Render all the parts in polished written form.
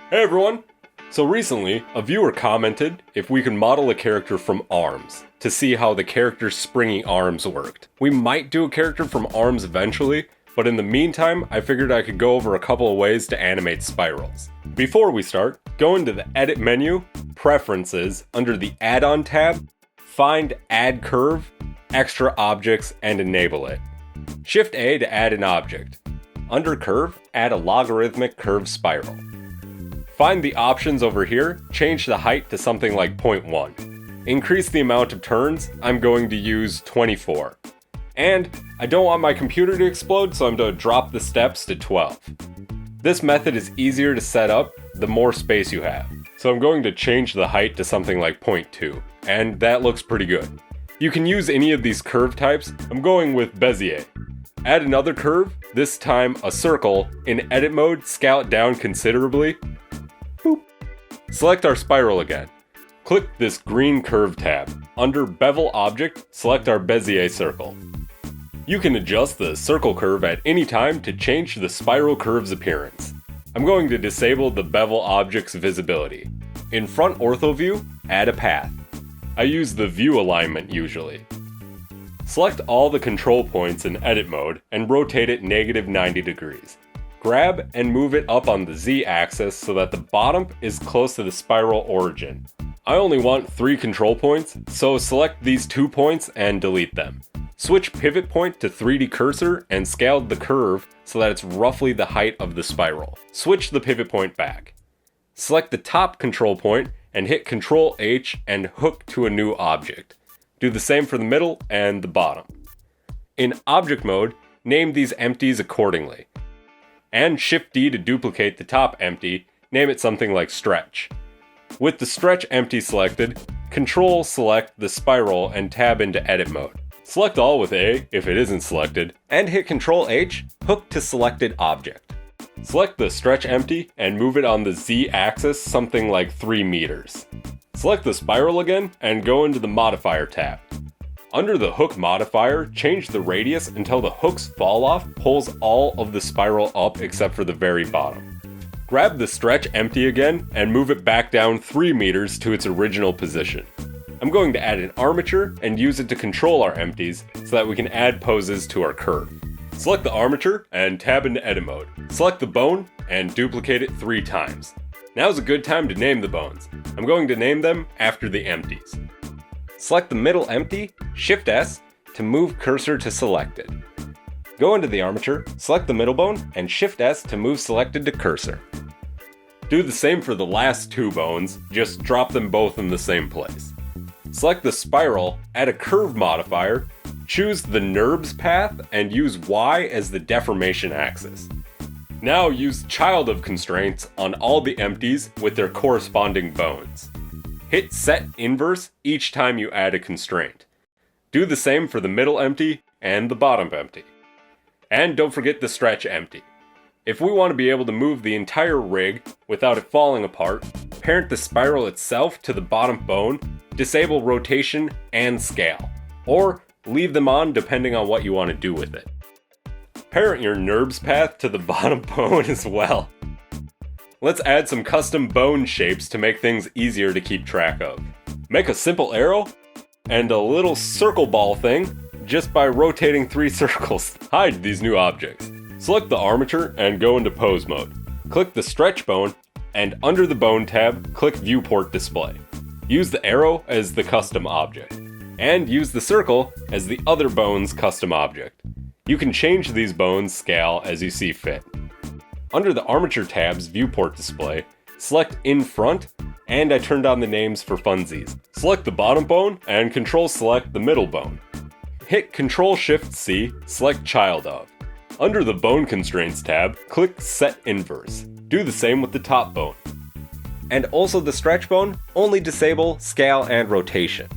Hey everyone! So recently, a viewer commented if we could model a character from arms, to see how the character's springy arms worked. We might do a character from arms eventually, but in the meantime, I figured I could go over a couple of ways to animate spirals. Before we start, go into the Edit menu, Preferences, under the Add-on tab, find Add Curve, Extra Objects, and enable it. Shift A to add an object. Under Curve, add a logarithmic curve spiral. Find the options over here, change the height to something like 0.1. Increase the amount of turns, I'm going to use 24. And I don't want my computer to explode, so I'm going to drop the steps to 12. This method is easier to set up the more space you have. So I'm going to change the height to something like 0.2, and that looks pretty good. You can use any of these curve types. I'm going with Bezier. Add another curve, this time a circle. In edit mode, scale it down considerably. Boop. Select our spiral again. Click this green curve tab. Under Bevel Object, select our Bezier circle. You can adjust the circle curve at any time to change the spiral curve's appearance. I'm going to disable the Bevel Object's visibility. In Front Ortho View, add a path. I use the view alignment usually. Select all the control points in edit mode and rotate it -90 degrees. Grab and move it up on the Z-axis so that the bottom is close to the spiral origin. I only want 3 control points, so select these 2 points and delete them. Switch pivot point to 3D cursor and scale the curve so that it's roughly the height of the spiral. Switch the pivot point back. Select the top control point and hit Ctrl H and hook to a new object. Do the same for the middle and the bottom. In object mode, name these empties accordingly. And Shift D to duplicate the top empty, name it something like stretch. With the stretch empty selected, Control select the spiral and tab into edit mode. Select all with A if it isn't selected, and hit Ctrl H, hook to selected object. Select the stretch empty and move it on the Z axis something like 3 meters. Select the spiral again and go into the modifier tab. Under the hook modifier, change the radius until the hook's fall off pulls all of the spiral up except for the very bottom. Grab the stretch empty again and move it back down 3 meters to its original position. I'm going to add an armature and use it to control our empties so that we can add poses to our curve. Select the armature and tab into edit mode. Select the bone and duplicate it 3 times. Now's a good time to name the bones. I'm going to name them after the empties. Select the middle empty, Shift S, to move cursor to selected. Go into the armature, select the middle bone, and Shift S to move selected to cursor. Do the same for the last 2 bones, just drop them both in the same place. Select the spiral, add a curve modifier, choose the NURBS path, and use Y as the deformation axis. Now use child of constraints on all the empties with their corresponding bones. Hit Set Inverse each time you add a constraint. Do the same for the middle empty and the bottom empty. And don't forget the stretch empty. If we want to be able to move the entire rig without it falling apart, parent the spiral itself to the bottom bone, disable rotation and scale, or leave them on depending on what you want to do with it. Parent your NURBS path to the bottom bone as well. Let's add some custom bone shapes to make things easier to keep track of. Make a simple arrow and a little circle ball thing just by rotating 3 circles. Hide these new objects. Select the armature and go into pose mode. Click the stretch bone and under the bone tab, click viewport display. Use the arrow as the custom object and use the circle as the other bone's custom object. You can change these bones' scale as you see fit. Under the Armature tab's Viewport display, select In Front, and I turned on the names for funsies. Select the bottom bone and Control select the middle bone. Hit Control-Shift-C, select Child of. Under the Bone Constraints tab, click Set Inverse. Do the same with the top bone. And also the stretch bone, only disable scale and rotation.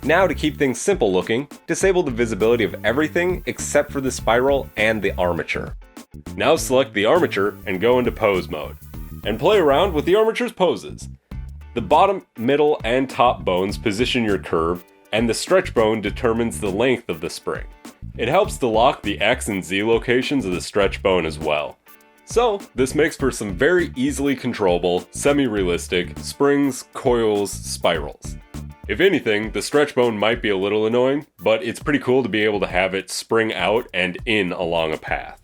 Now to keep things simple looking, disable the visibility of everything except for the spiral and the armature. Now select the armature and go into pose mode, and play around with the armature's poses. The bottom, middle, and top bones position your curve, and the stretch bone determines the length of the spring. It helps to lock the X and Z locations of the stretch bone as well. So this makes for some very easily controllable, semi-realistic springs, coils, spirals. If anything, the stretch bone might be a little annoying, but it's pretty cool to be able to have it spring out and in along a path.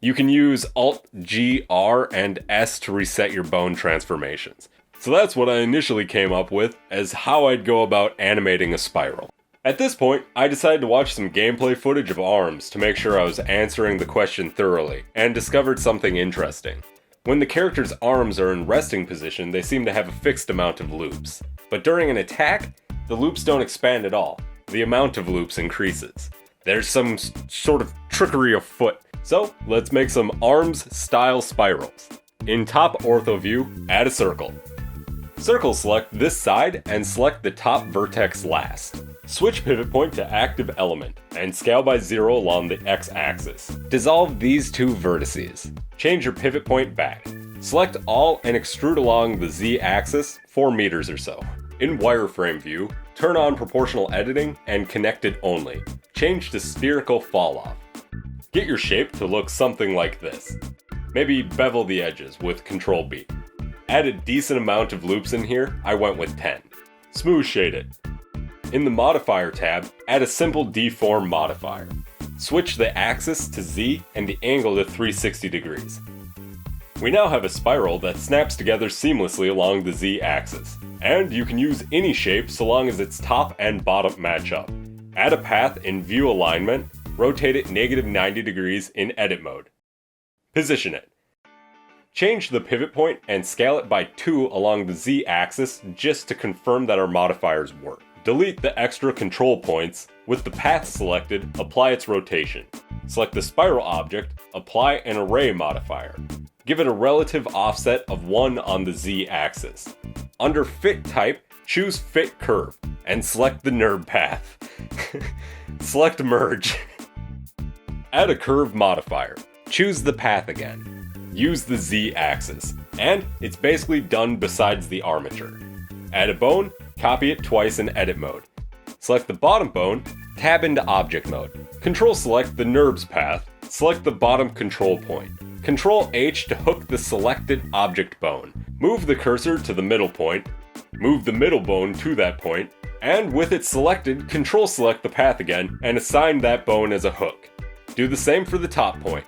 You can use Alt, G, R, and S to reset your bone transformations. So that's what I initially came up with as how I'd go about animating a spiral. At this point, I decided to watch some gameplay footage of arms to make sure I was answering the question thoroughly, and discovered something interesting. When the character's arms are in resting position, they seem to have a fixed amount of loops. But during an attack, the loops don't expand at all. The amount of loops increases. There's some sort of trickery afoot. So let's make some arms style spirals. In top ortho view, add a circle. Circle select this side and select the top vertex last. Switch pivot point to active element and scale by 0 along the x-axis. Dissolve these two vertices. Change your pivot point back. Select all and extrude along the z-axis 4 meters or so. In wireframe view, turn on proportional editing and connected only. Change to spherical falloff. Get your shape to look something like this. Maybe bevel the edges with Control B. Add a decent amount of loops in here, I went with 10. Smooth shade it. In the modifier tab, add a simple deform modifier. Switch the axis to Z and the angle to 360 degrees. We now have a spiral that snaps together seamlessly along the Z-axis. And you can use any shape so long as its top and bottom match up. Add a path in view alignment, rotate it -90 degrees in edit mode. Position it. Change the pivot point and scale it by 2 along the Z-axis just to confirm that our modifiers work. Delete the extra control points. With the path selected, apply its rotation. Select the spiral object, apply an array modifier. Give it a relative offset of 1 on the Z-axis. Under Fit Type, choose Fit Curve, and select the NURB path. Select Merge. Add a curve modifier. Choose the path again. Use the Z-axis. And it's basically done besides the armature. Add a bone, copy it twice in edit mode. Select the bottom bone, tab into object mode. Control select the NURBS path, select the bottom control point. Control H to hook the selected object bone. Move the cursor to the middle point, move the middle bone to that point, and with it selected, control select the path again and assign that bone as a hook. Do the same for the top point.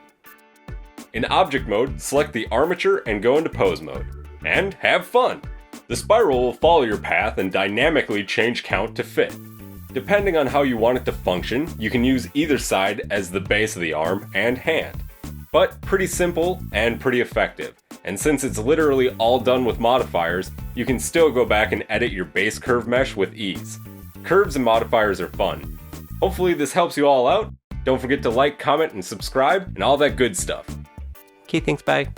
In object mode, select the armature and go into pose mode. And have fun! The spiral will follow your path and dynamically change count to fit. Depending on how you want it to function, you can use either side as the base of the arm and hand. But pretty simple and pretty effective. And since it's literally all done with modifiers, you can still go back and edit your base curve mesh with ease. Curves and modifiers are fun. Hopefully this helps you all out. Don't forget to like, comment, and subscribe, and all that good stuff. Okay, thanks, bye.